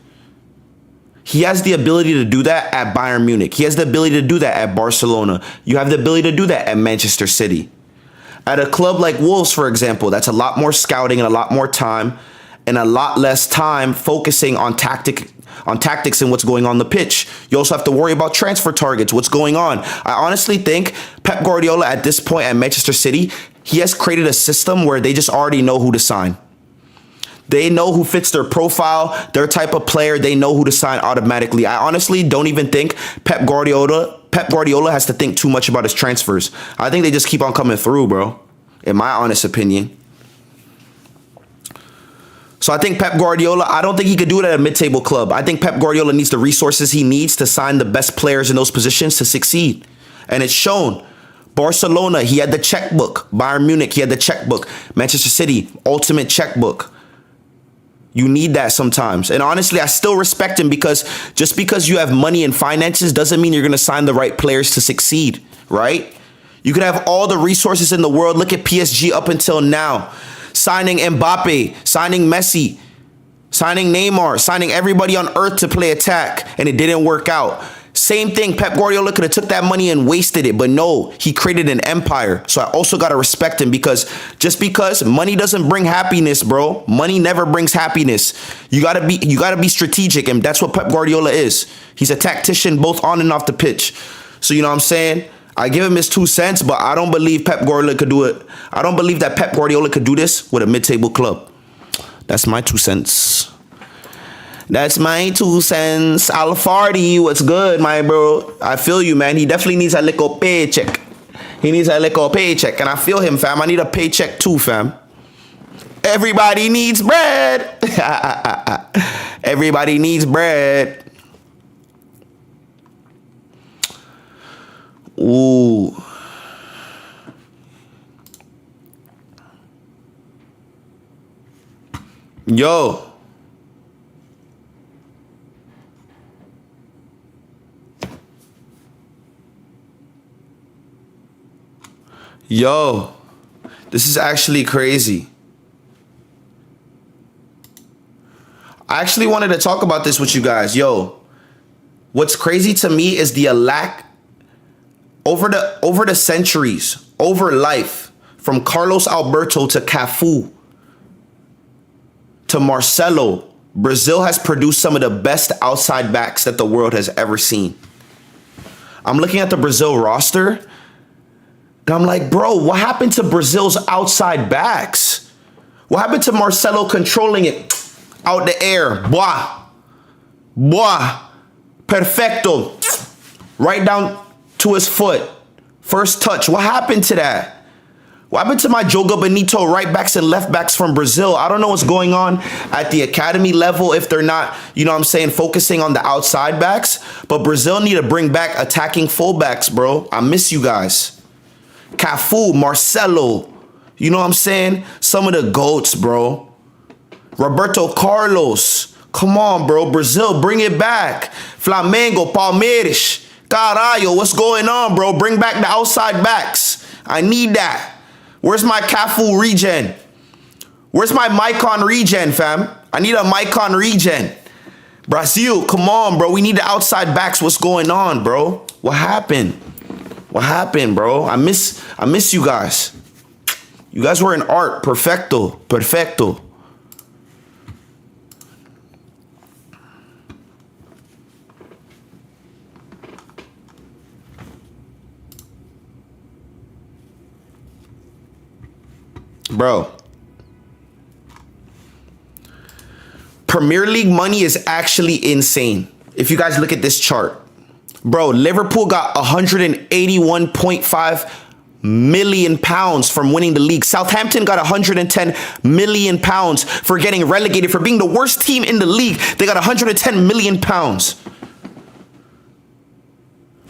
He has the ability to do that at Bayern Munich. He has the ability to do that at Barcelona. You have the ability to do that at Manchester City. At a club like Wolves, for example, that's a lot more scouting and a lot more time and a lot less time focusing on tactics and what's going on the pitch. You also have to worry about transfer targets, what's going on. I honestly think Pep Guardiola at this point at Manchester City, he has created a system where they just already know who to sign. They know who fits their profile, their type of player. They know who to sign automatically. I honestly don't even think Pep Guardiola has to think too much about his transfers. I think they just keep on coming through, bro, in my honest opinion. So I think Pep Guardiola, I don't think he could do it at a mid-table club. I think Pep Guardiola needs the resources he needs to sign the best players in those positions to succeed. And it's shown. Barcelona, he had the checkbook. Bayern Munich, he had the checkbook. Manchester City, ultimate checkbook. You need that sometimes. And honestly, I still respect him because just because you have money and finances doesn't mean you're going to sign the right players to succeed, right? You could have all the resources in the world. Look at PSG up until now. Signing Mbappe, signing Messi, signing Neymar, signing everybody on earth to play attack, and it didn't work out. Same thing, Pep Guardiola could have took that money and wasted it, but no, he created an empire. So I also got to respect him because just because money doesn't bring happiness, bro. Money never brings happiness. You got to be strategic, and that's what Pep Guardiola is. He's a tactician both on and off the pitch. So you know what I'm saying? I give him his 2 cents, but I don't believe Pep Guardiola could do it. I don't believe that Pep Guardiola could do this with a mid-table club. That's my 2 cents. That's my 2 cents. Alfardi, what's good, my bro? I feel you, man. He definitely needs a little paycheck. He needs a little paycheck. And I feel him, fam. I need a paycheck too, fam. Everybody needs bread. Everybody needs bread. Ooh. Yo. Yo, this is actually crazy. I actually wanted to talk about this with you guys. Yo, what's crazy to me is the lack over the centuries, over life, From Carlos Alberto to Cafu to Marcelo, Brazil has produced some of the best outside backs that the world has ever seen. I'm looking at the Brazil roster, and I'm like, bro, what happened to Brazil's outside backs? What happened to Marcelo controlling it out the air? Boah, perfecto, right down to his foot. First touch. What happened to that? What happened to my Joga Bonito right backs and left backs from Brazil? I don't know what's going on at the academy level if they're not, you know what I'm saying, focusing on the outside backs. But Brazil need to bring back attacking fullbacks, bro. I miss you guys. Cafu, Marcelo, you know what I'm saying? Some of the GOATs, bro. Roberto Carlos. Come on, bro. Brazil, bring it back. Flamengo, Palmeiras. Caralho, what's going on, bro? Bring back the outside backs. I need that. Where's my Cafu regen? Where's my Maicon regen, fam? I need a Maicon regen. Brazil, come on, bro. We need the outside backs. What's going on, bro? What happened? What happened, bro? I miss you guys. You guys were in art. Perfecto. Bro, Premier League money is actually insane. If you guys look at this chart, bro, Liverpool got 181.5 million pounds from winning the league. Southampton got 110 million pounds for getting relegated, for being the worst team in the league. They got 110 million pounds.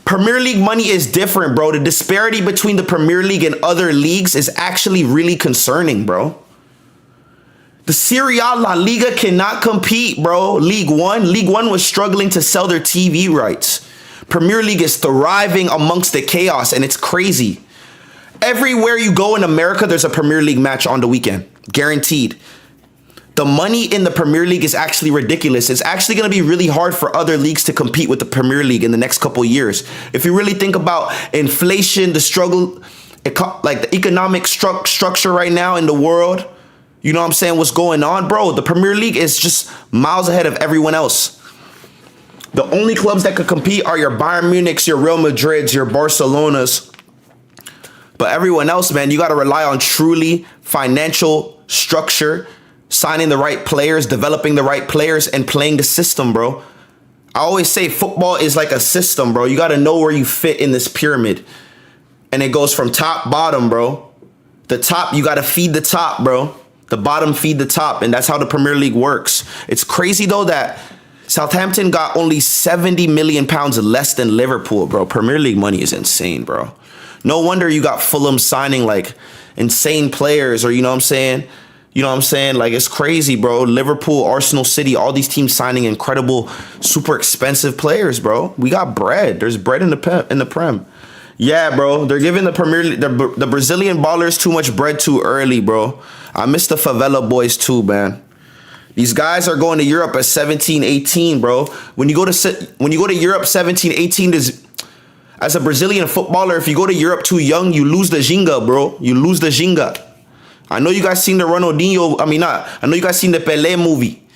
Premier League money is different, bro. The disparity between the Premier League and other leagues is actually really concerning, bro. The Serie A, La Liga cannot compete, bro. League One was struggling to sell their TV rights. Premier League is thriving amongst the chaos, and it's crazy. Everywhere you go in America, there's a Premier League match on the weekend, guaranteed. The money in the Premier League is actually ridiculous. It's actually going to be really hard for other leagues to compete with the Premier League in the next couple years. If you really think about inflation, the struggle, like the economic structure right now in the world, you know what I'm saying, what's going on, bro? The Premier League is just miles ahead of everyone else. The only clubs that could compete are your Bayern Munichs, your Real Madrids, your Barcelonas. But everyone else, man, you got to rely on truly financial structure, signing the right players, developing the right players, and playing the system, bro. I always say football is like a system, bro. You got to know where you fit in this pyramid. And it goes from top, bottom, bro. The top, you got to feed the top, bro. The bottom feed the top. And that's how the Premier League works. It's crazy, though, that Southampton got only 70 million pounds less than Liverpool, bro. Premier League money is insane, bro. No wonder you got Fulham signing, like, insane players, or, you know what I'm saying? You know what I'm saying? Like, it's crazy, bro. Liverpool, Arsenal, City, all these teams signing incredible, super expensive players, bro. We got bread. There's bread in the Prem. Yeah, bro. They're giving the Premier League, the Brazilian ballers too much bread too early, bro. I miss the favela boys too, man. These guys are going to Europe at 17, 18, bro. When you go to Europe 17, 18, as a Brazilian footballer, if you go to Europe too young, you lose the ginga, bro. You lose the ginga. I know you guys seen the Ronaldinho. I know you guys seen the Pelé movie.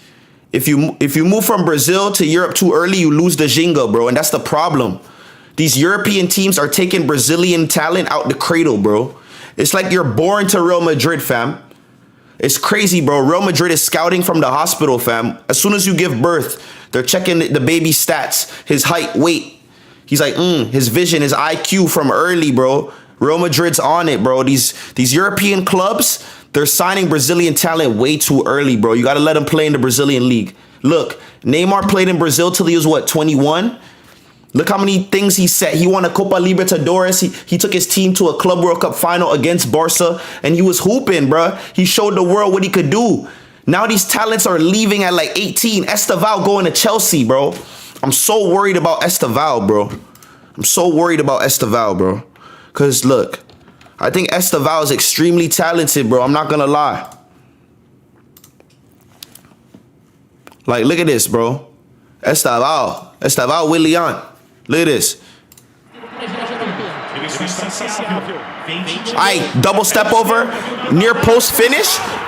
If you move from Brazil to Europe too early, you lose the ginga, bro. And that's the problem. These European teams are taking Brazilian talent out the cradle, bro. It's like you're born to Real Madrid, fam. It's crazy, bro. Real Madrid is scouting from the hospital, fam. As soon as you give birth, they're checking the baby stats, his height, weight. He's like, his vision, his IQ from early, bro. Real Madrid's on it, bro. These European clubs, they're signing Brazilian talent way too early, bro. You got to let him play in the Brazilian league. Look, Neymar played in Brazil till he was, what, 21? Look how many things he set. He won a Copa Libertadores. He took his team to a Club World Cup final against Barca, and he was hooping, bro. He showed the world what he could do. Now these talents are leaving at like 18. Esteval going to Chelsea, bro. I'm so worried about Esteval, bro. I'm so worried about Esteval, bro. Because, look, I think Esteval is extremely talented, bro. I'm not going to lie. Like, look at this, bro. Esteval Willian. Look at this. Aye, double step over, near post finish.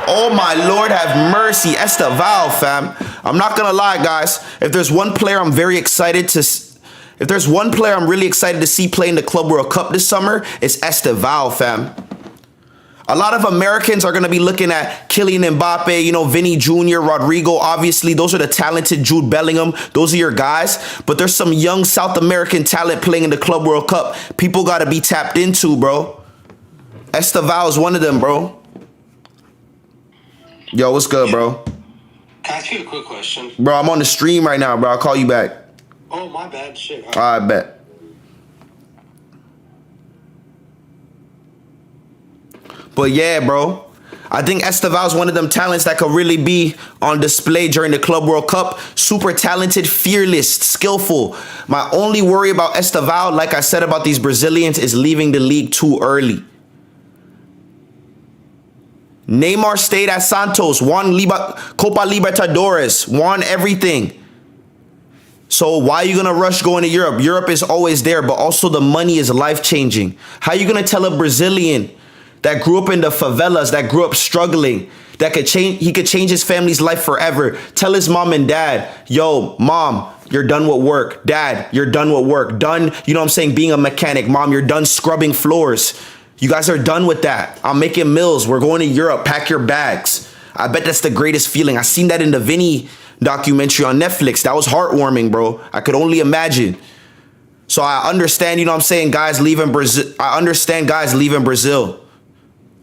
Oh my Lord, have mercy. Esteval, fam. I'm not gonna lie, guys. If there's one player I'm very excited to, if there's one player I'm really excited to see play in the Club World Cup this summer, it's Esteval, fam. A lot of Americans are going to be looking at Kylian Mbappe, you know, Vinny Jr., Rodrigo. Obviously, those are the talented Jude Bellingham. Those are your guys. But there's some young South American talent playing in the Club World Cup. People got to be tapped into, bro. Esteval is one of them, bro. Yo, what's good, bro? Can I ask you a quick question? Bro, I'm on the stream right now, bro. I'll call you back. Oh, my bad. Shit. All right, bet. But yeah, bro, I think Esteval is one of them talents that could really be on display during the Club World Cup. Super talented, fearless, skillful. My only worry about Esteval, like I said about these Brazilians, is leaving the league too early. Neymar stayed at Santos, won Copa Libertadores, won everything. So why are you going to rush going to Europe? Europe is always there, but also the money is life-changing. How are you going to tell a Brazilian that grew up in the favelas, that grew up struggling, that could change, he could change his family's life forever? Tell his mom and dad, yo, mom, you're done with work. Dad, you're done with work. Done, you know what I'm saying, being a mechanic. Mom, you're done scrubbing floors. You guys are done with that. I'm making meals. We're going to Europe. Pack your bags. I bet that's the greatest feeling. I seen that in the Vinny documentary on Netflix. That was heartwarming, bro. I could only imagine. So I understand, you know what I'm saying, guys leaving Brazil. I understand guys leaving Brazil.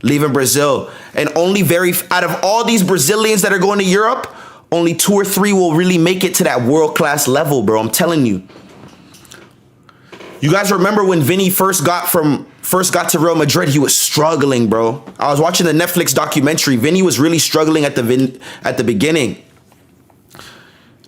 Leaving Brazil. And only out of all these Brazilians that are going to Europe, only 2 or 3 will really make it to that world-class level, bro. I'm telling you. You guys remember when Vinny first got to Real Madrid, he was struggling, bro. I was watching the Netflix documentary. Vinny was really struggling at the beginning.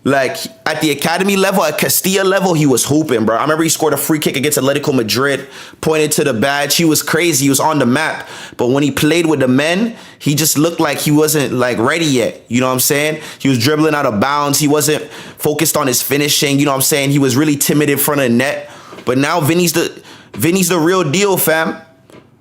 Like, at the academy level, at Castilla level, he was hooping, bro. I remember he scored a free kick against Atletico Madrid, pointed to the badge. He was crazy. He was on the map. But when he played with the men, he just looked like he wasn't, like, ready yet. You know what I'm saying? He was dribbling out of bounds. He wasn't focused on his finishing. You know what I'm saying? He was really timid in front of the net. But now Vinny's the real deal, fam.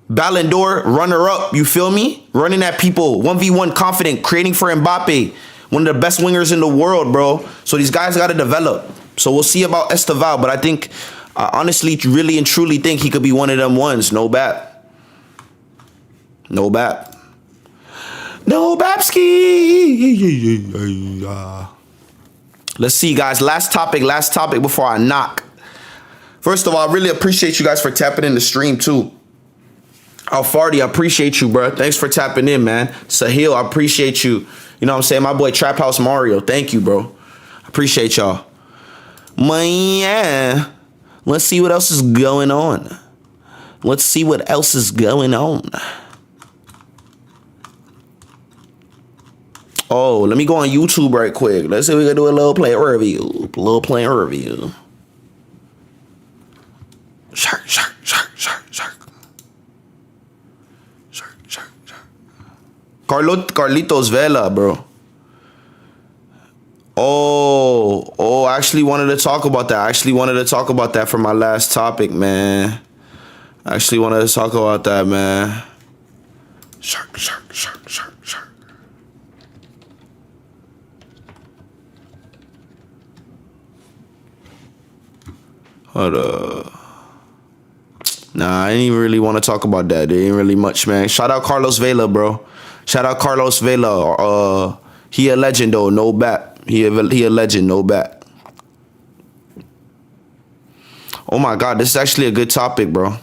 Ballon d'Or, runner-up, you feel me? Running at people, 1v1 confident, creating for Mbappe. One of the best wingers in the world, bro. So these guys got to develop. So we'll see about Esteval. But I honestly, really and truly think he could be one of them ones. No bap. No bap. No Babski. Let's see, guys. Last topic before I knock. First of all, I really appreciate you guys for tapping in the stream, too. Alfardi, I appreciate you, bro. Thanks for tapping in, man. Sahil, I appreciate you. You know what I'm saying? My boy Trap House Mario. Thank you, bro. Appreciate y'all. Man, let's see what else is going on. Let's see what else is going on. Oh, let me go on YouTube right quick. Let's see if we can do a little player review. Shark. Carlitos Vela, bro. Oh, I actually wanted to talk about that. I actually wanted to talk about that for my last topic, man. I actually wanted to talk about that, man. Shark. Hold up. Nah, I didn't even really want to talk about that. There ain't really much, man. Shout out Carlos Vela, bro. Shout out Carlos Vela. He a legend, though. No bat. He a legend. No bat. Oh, my God. This is actually a good topic, bro.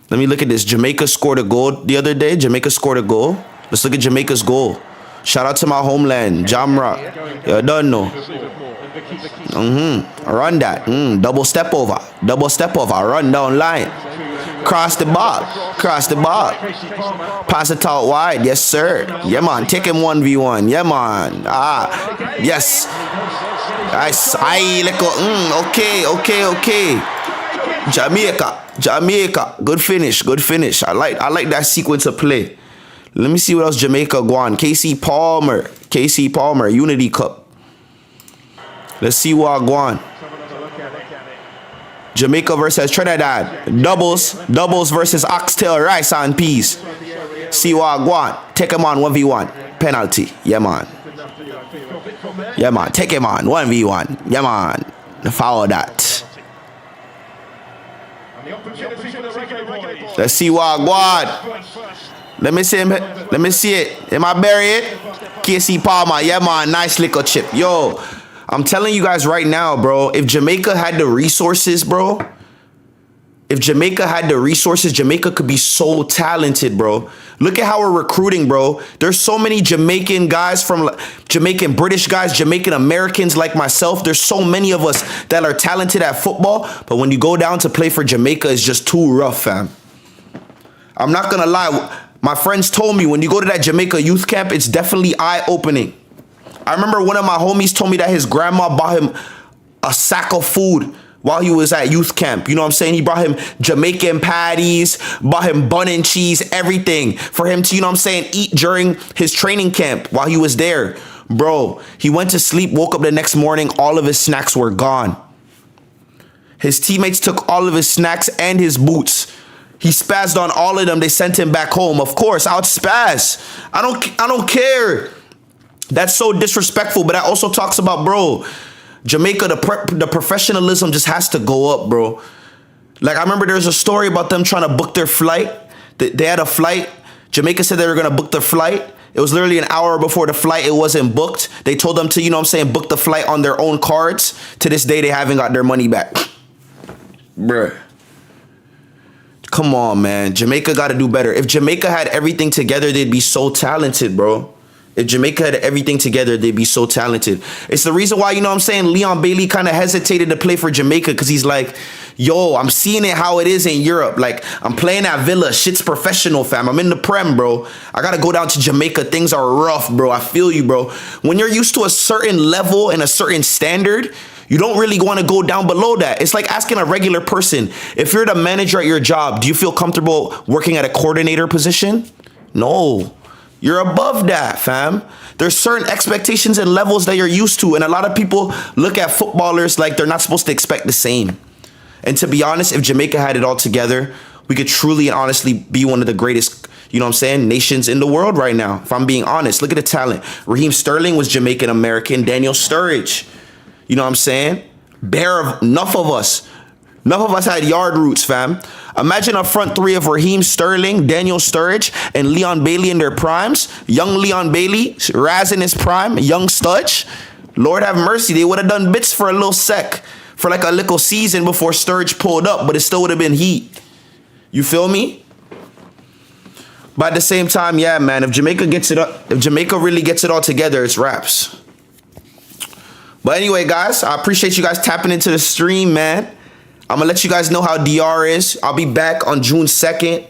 Let me look at this. Jamaica scored a goal the other day. Let's look at Jamaica's goal. Shout out to my homeland, Jamrock. You don't know. Run that. Double step over. Run down line. Cross the bar. Pass it out wide. Yes, sir. Yeah, man. Take him 1v1. Yeah, man. Yes. Nice. Okay. Jamaica. Good finish. I like that sequence of play. Let me see what else Jamaica go on. KC Palmer. Unity Cup. Let's see what I go on. Jamaica versus Trinidad. Doubles versus oxtail, rice and peas. See what I want. Take him on 1v1. Penalty. Yeah, man. Yeah, man. Take him on 1v1. Yeah, man. Follow that. Let's see what I want. Let me see him. Let me see it. Am I bury it? KC Palmer. Yeah, man. Nice little chip. Yo, I'm telling you guys right now, bro. If Jamaica had the resources, bro. If Jamaica had the resources, Jamaica could be so talented, bro. Look at how we're recruiting, bro. There's so many Jamaican guys from Jamaican British guys, Jamaican Americans like myself. There's so many of us that are talented at football. But when you go down to play for Jamaica, it's just too rough, fam. I'm not going to lie. My friends told me when you go to that Jamaica youth camp, it's definitely eye-opening. I remember one of my homies told me that his grandma bought him a sack of food while he was at youth camp. You know what I'm saying? He brought him Jamaican patties, bought him bun and cheese, everything for him to, you know what I'm saying, eat during his training camp while he was there. Bro, he went to sleep, woke up the next morning, all of his snacks were gone. His teammates took all of his snacks and his boots. He spazzed on all of them. They sent him back home. Of course, I'll spaz. I don't care. That's so disrespectful, but that also talks about, bro, Jamaica, the professionalism just has to go up, bro. Like, I remember there's a story about them trying to book their flight. They had a flight. Jamaica said they were going to book the flight. It was literally an hour before the flight. It wasn't booked. They told them to, you know what I'm saying, book the flight on their own cards. To this day, they haven't got their money back. Bruh. Come on, man. Jamaica got to do better. If Jamaica had everything together, they'd be so talented, bro. If Jamaica had everything together, they'd be so talented. It's the reason why, you know what I'm saying, Leon Bailey kind of hesitated to play for Jamaica because he's like, yo, I'm seeing it how it is in Europe. Like, I'm playing at Villa. Shit's professional, fam. I'm in the Prem, bro. I got to go down to Jamaica. Things are rough, bro. I feel you, bro. When you're used to a certain level and a certain standard, you don't really want to go down below that. It's like asking a regular person, if you're the manager at your job, do you feel comfortable working at a coordinator position? No. You're above that, fam. There's certain expectations and levels that you're used to. And a lot of people look at footballers like they're not supposed to expect the same. And to be honest, if Jamaica had it all together, we could truly and honestly be one of the greatest, you know what I'm saying, nations in the world right now. If I'm being honest, look at the talent. Raheem Sterling was Jamaican American. Daniel Sturridge, you know what I'm saying? Enough of us had yard roots, fam. Imagine a front three of Raheem Sterling, Daniel Sturridge, and Leon Bailey in their primes. Young Leon Bailey, Raz in his prime, young Studge. Lord have mercy, they would have done bits for a little sec, for like a little season before Sturridge pulled up, but it still would have been heat. You feel me? But at the same time, yeah, man, if Jamaica really gets it all together, it's raps. But anyway, guys, I appreciate you guys tapping into the stream, man. I'm going to let you guys know how DR is. I'll be back on June 2nd.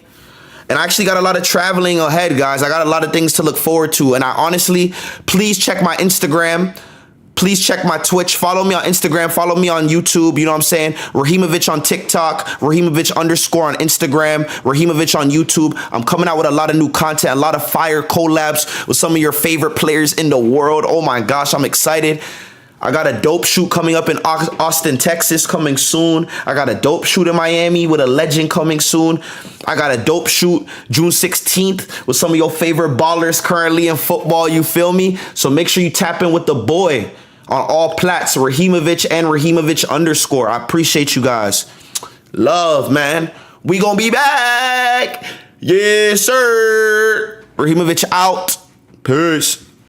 And I actually got a lot of traveling ahead, guys. I got a lot of things to look forward to. And I honestly, please check my Instagram. Please check my Twitch. Follow me on Instagram. Follow me on YouTube. You know what I'm saying? Raheemovich on TikTok. Raheemovich _ on Instagram. Raheemovich on YouTube. I'm coming out with a lot of new content. A lot of fire collabs with some of your favorite players in the world. Oh my gosh, I'm excited. I got a dope shoot coming up in Austin, Texas coming soon. I got a dope shoot in Miami with a legend coming soon. I got a dope shoot June 16th with some of your favorite ballers currently in football. You feel me? So make sure you tap in with the boy on all plats, Raheemovich and Raheemovich _ I appreciate you guys. Love, man. We gonna be back. Yes, sir. Raheemovich out. Peace.